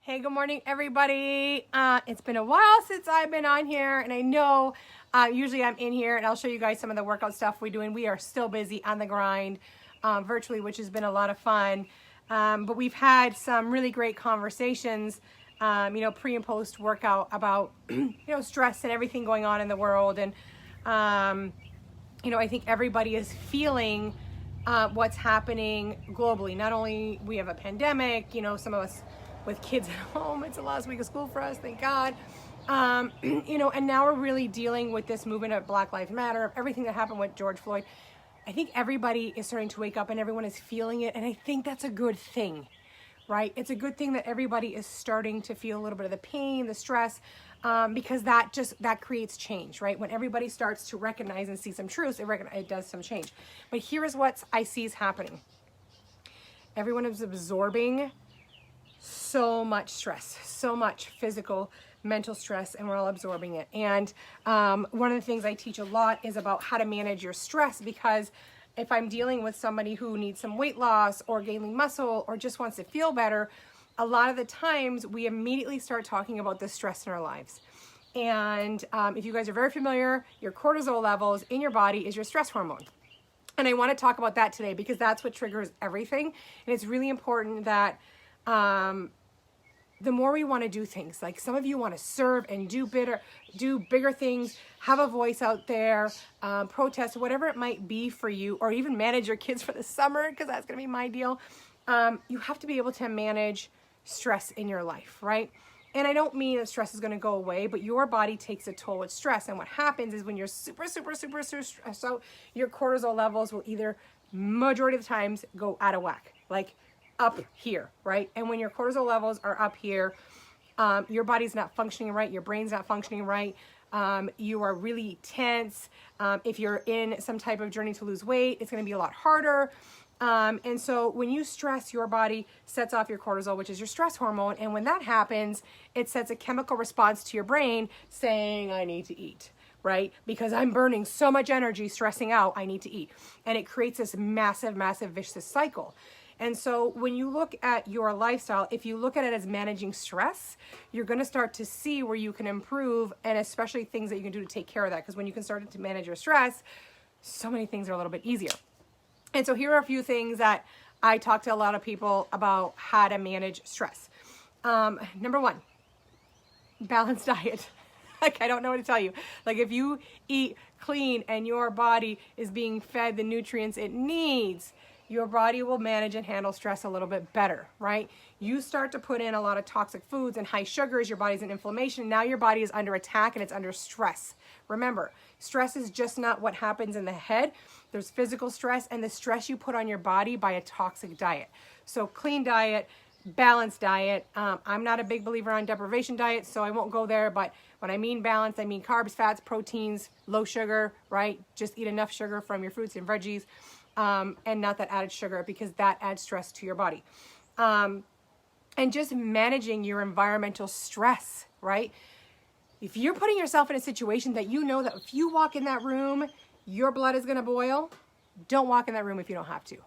Hey, good morning, everybody. It's been a while since I've been on here, and I know usually I'm in here, and I'll show you guys some of the workout stuff we're doing. We are still busy on the grind virtually, which has been a lot of fun. But we've had some really great conversations, pre and post workout about, stress and everything going on in the world. And, I think everybody is feeling what's happening globally. Not only we have a pandemic, some of us with kids at home, it's the last week of school for us, thank God. And now we're really dealing with this movement of Black Lives Matter, everything that happened with George Floyd. I think everybody is starting to wake up and everyone is feeling it. And I think that's a good thing, right? It's a good thing that everybody is starting to feel a little bit of the pain, the stress, because that creates change, right? When everybody starts to recognize and see some truths, it does some change. But here is what I see is happening. Everyone is absorbing so much stress, so much physical, mental stress, and we're all absorbing it. And one of the things I teach a lot is about how to manage your stress, because if I'm dealing with somebody who needs some weight loss or gaining muscle or just wants to feel better, a lot of the times we immediately start talking about the stress in our lives. And if you guys are very familiar, your cortisol levels in your body is your stress hormone. And I want to talk about that today because that's what triggers everything. And it's really important that the more we want to do things, like some of you want to serve and do bigger things, have a voice out there, protest, whatever it might be for you, or even manage your kids for the summer, because that's going to be my deal. You have to be able to manage stress in your life, right? And I don't mean that stress is going to go away, but your body takes a toll with stress. And what happens is when you're super stressed out, your cortisol levels will either, majority of the times, go out of whack, like up here, right? And when your cortisol levels are up here, your body's not functioning right, your brain's not functioning right, you are really tense. If you're in some type of journey to lose weight, it's going to be a lot harder. And so when you stress, your body sets off your cortisol, which is your stress hormone. And when that happens, it sets a chemical response to your brain saying, I need to eat, right? Because I'm burning so much energy stressing out, I need to eat. And it creates this massive vicious cycle. And so when you look at your lifestyle, if you look at it as managing stress, you're going to start to see where you can improve, and especially things that you can do to take care of that. Because when you can start to manage your stress, so many things are a little bit easier. And so here are a few things that I talk to a lot of people about how to manage stress. Number one, balanced diet. Like, I don't know what to tell you. Like, if you eat clean and your body is being fed the nutrients it needs, your body will manage and handle stress a little bit better, right? You start to put in a lot of toxic foods and high sugars, your body's in inflammation. Now your body is under attack and it's under stress. Remember, stress is just not what happens in the head. There's physical stress and the stress you put on your body by a toxic diet. So clean diet, balanced diet. I'm not a big believer on deprivation diets, so I won't go there. But when I mean balanced, I mean carbs, fats, proteins, low sugar, right? Just eat enough sugar from your fruits and veggies. And not that added sugar, because that adds stress to your body. And just managing your environmental stress, right? If you're putting yourself in a situation that you know that if you walk in that room, your blood is going to boil, don't walk in that room if you don't have to.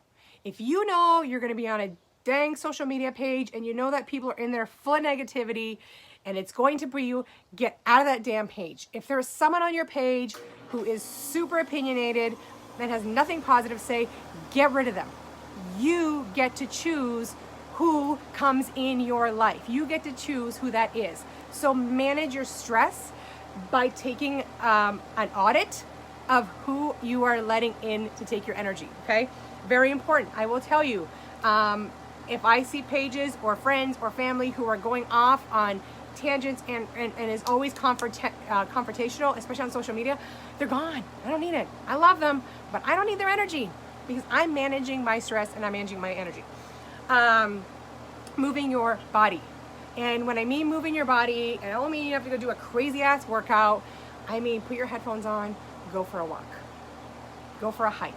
If you know you're going to be on a dang social media page and you know that people are in there full of negativity and it's going to be you, get out of that damn page. If there's someone on your page who is super opinionated, that has nothing positive to say, get rid of them. You get to choose who comes in your life. You get to choose who that is. So manage your stress by taking an audit of who you are letting in to take your energy, okay? Very important. I will tell you, if I see pages or friends or family who are going off on tangents and is always confrontational, especially on social media, they're gone. I don't need it. I love them, but I don't need their energy because I'm managing my stress and I'm managing my energy. Moving your body. And when I mean moving your body, I don't mean you have to go do a crazy ass workout. I mean, put your headphones on, go for a walk, go for a hike,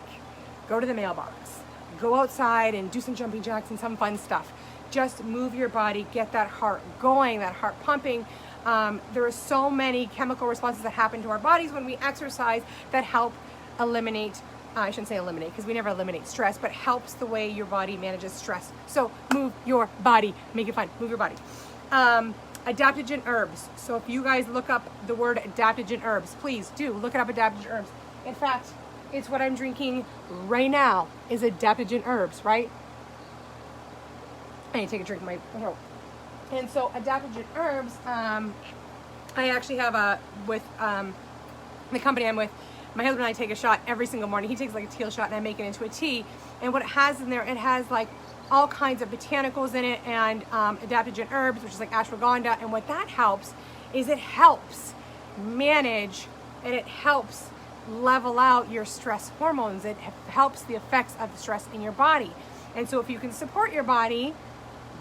go to the mailbox, go outside and do some jumping jacks and some fun stuff. Just move your body, get that heart going, that heart pumping. There are so many chemical responses that happen to our bodies when we exercise that help eliminate I shouldn't say eliminate because we never eliminate stress, but helps the way your body manages stress. So move your body, make it fun, move your body. Adaptogen herbs. So if you guys look up the word adaptogen herbs, please do look it up, adaptogen herbs. In fact, it's what I'm drinking right now is adaptogen herbs, right? I need to take a drink of my throat. And so adaptogen herbs, I actually have with the company I'm with, my husband and I take a shot every single morning. He takes like a teal shot and I make it into a tea. And what it has in there, it has like all kinds of botanicals in it and adaptogen herbs, which is like ashwagandha. And what that helps is it helps manage and it helps level out your stress hormones. It helps the effects of the stress in your body. And so if you can support your body,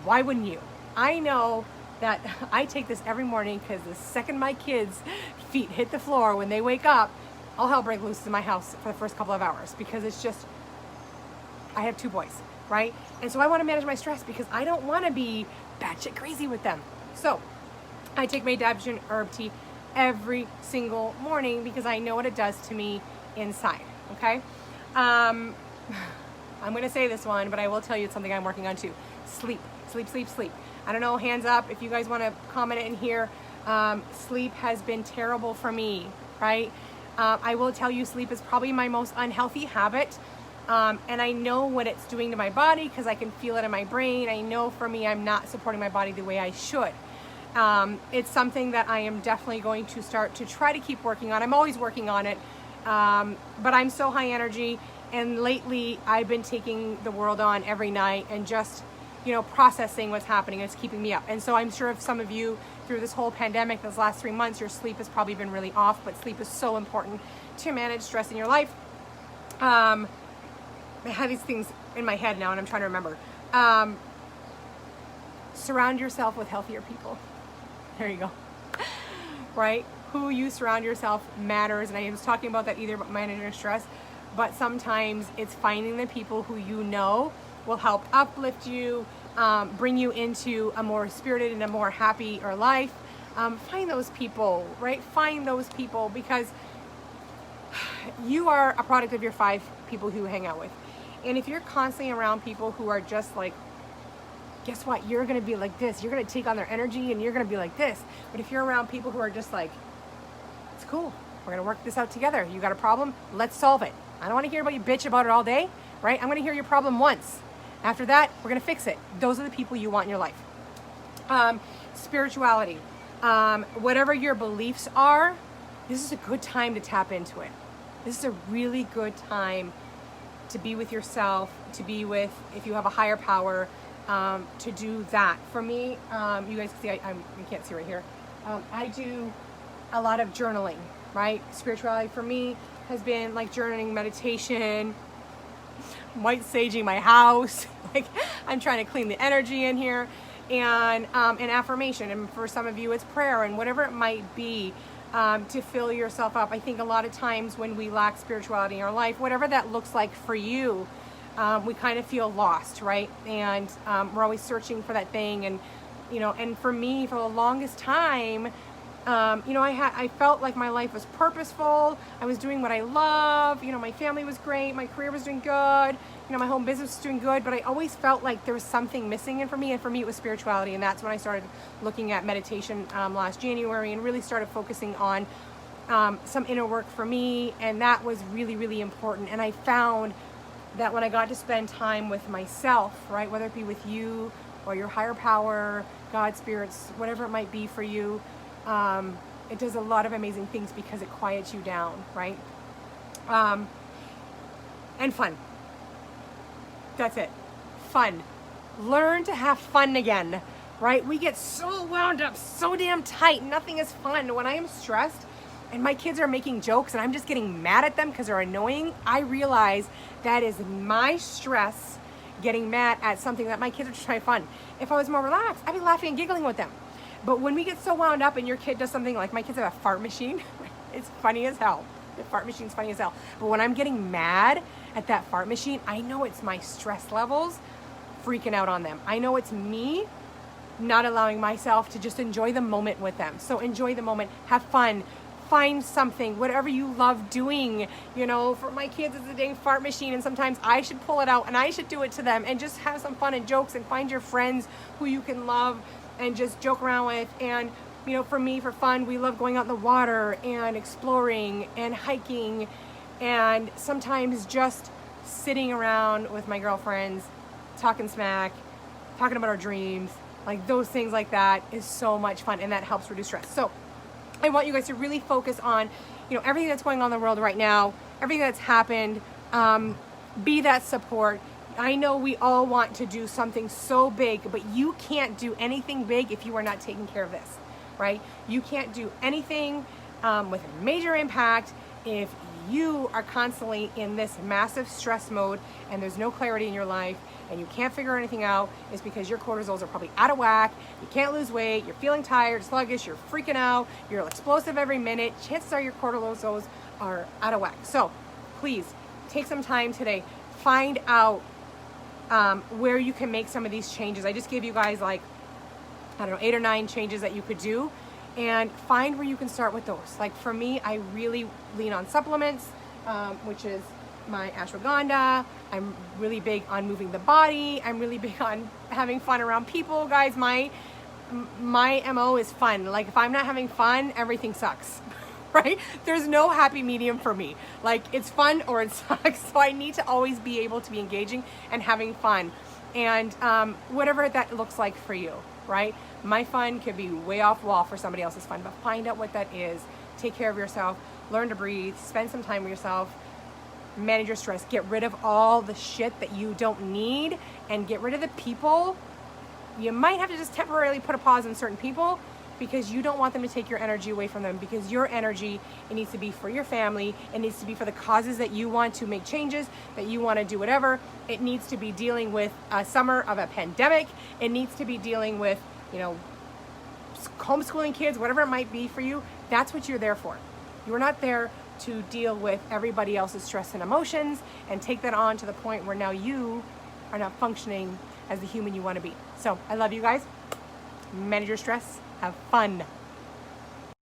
why wouldn't you? I know that I take this every morning because the second my kids' feet hit the floor when they wake up, all hell breaks loose in my house for the first couple of hours because it's just, I have 2 boys, right? And so I want to manage my stress because I don't want to be batshit crazy with them. So I take my adaptogen herb tea every single morning because I know what it does to me inside, okay? I'm going to say this one, but I will tell you it's something I'm working on too. Sleep, sleep, sleep, sleep. I don't know, hands up if you guys want to comment it in here. Sleep has been terrible for me, right? I will tell you sleep is probably my most unhealthy habit. And I know what it's doing to my body because I can feel it in my brain. I know for me, I'm not supporting my body the way I should. It's something that I am definitely going to start to try to keep working on. I'm always working on it. But I'm so high energy. And lately I've been taking the world on every night and just, processing what's happening. It's keeping me up. And so I'm sure if some of you through this whole pandemic, those last 3 months, your sleep has probably been really off, but sleep is so important to manage stress in your life. I have these things in my head now and I'm trying to remember. Surround yourself with healthier people. There you go. Right? Who you surround yourself matters. And I was talking about that either about managing your stress, but sometimes it's finding the people who you know will help uplift you, bring you into a more spirited and a more happier life. Find those people, right? Find those people because you are a product of your 5 people who you hang out with. And if you're constantly around people who are just like, guess what? You're going to be like this. You're going to take on their energy and you're going to be like this. But if you're around people who are just like, it's cool. We're going to work this out together. You got a problem? Let's solve it. I don't want to hear about you bitch about it all day, right? I'm going to hear your problem once. After that, we're going to fix it. Those are the people you want in your life. Spirituality. Whatever your beliefs are, this is a good time to tap into it. This is a really good time to be with yourself, to be with, if you have a higher power, to do that. For me, you guys can see, you can't see right here. I do a lot of journaling, right? Spirituality for me has been like journaling, meditation, white saging my house. Like I'm trying to clean the energy in here, and affirmation. And for some of you, it's prayer and whatever it might be. To fill yourself up. I think a lot of times when we lack spirituality in our life, whatever that looks like for you, we kind of feel lost, right? And we're always searching for that thing. And, and for me, for the longest time, I felt like my life was purposeful. I was doing what I love. My family was great. My career was doing good. My home business was doing good. But I always felt like there was something missing in for me. And for me, it was spirituality. And that's when I started looking at meditation last January and really started focusing on some inner work for me. And that was really, really important. And I found that when I got to spend time with myself, right, whether it be with you or your higher power, God, spirits, whatever it might be for you, it does a lot of amazing things because it quiets you down, right? And fun. That's it. Fun. Learn to have fun again, right? We get so wound up, so damn tight. Nothing is fun. When I am stressed and my kids are making jokes and I'm just getting mad at them because they're annoying, I realize that is my stress getting mad at something that my kids are just trying fun. If I was more relaxed, I'd be laughing and giggling with them. But when we get so wound up and your kid does something like, my kids have a fart machine, it's funny as hell. The fart machine's funny as hell. But when I'm getting mad at that fart machine, I know it's my stress levels freaking out on them. I know it's me not allowing myself to just enjoy the moment with them. So enjoy the moment, have fun, find something, whatever you love doing. You know, for my kids, it's a dang fart machine, and sometimes I should pull it out and I should do it to them, and just have some fun and jokes, and find your friends who you can love and just joke around with. And you know, for me, for fun, we love going out in the water and exploring and hiking, and sometimes just sitting around with my girlfriends, talking smack, talking about our dreams. Like, those things like that is so much fun, and that helps reduce stress. So I want you guys to really focus on, you know, everything that's going on in the world right now, everything that's happened. Be that support. I know we all want to do something so big, but you can't do anything big if you are not taking care of this, right? You can't do anything with a major impact if you are constantly in this massive stress mode and there's no clarity in your life and you can't figure anything out. It's because your cortisols are probably out of whack. You can't lose weight. You're feeling tired, sluggish. You're freaking out. You're explosive every minute. Chances are your cortisols are out of whack. So please take some time today. Find out where you can make some of these changes. I just gave you guys, like, I don't know, 8 or 9 changes that you could do, and find where you can start with those. Like, for me, I really lean on supplements, which is my ashwagandha. I'm really big on moving the body. I'm really big on having fun around people. Guys, my MO is fun. Like, if I'm not having fun, everything sucks. Right? There's no happy medium for me. Like, it's fun or it sucks. So I need to always be able to be engaging and having fun. And whatever that looks like for you, right? My fun could be way off wall for somebody else's fun, but find out what that is. Take care of yourself. Learn to breathe. Spend some time with yourself. Manage your stress. Get rid of all the shit that you don't need, and get rid of the people. You might have to just temporarily put a pause on certain people, because you don't want them to take your energy away from them, because your energy, it needs to be for your family. It needs to be for the causes that you want to make changes, that you want to do whatever. It needs to be dealing with a summer of a pandemic. It needs to be dealing with, you know, homeschooling kids, whatever it might be for you. That's what you're there for. You're not there to deal with everybody else's stress and emotions and take that on to the point where now you are not functioning as the human you want to be. So I love you guys. Manage your stress. Have fun.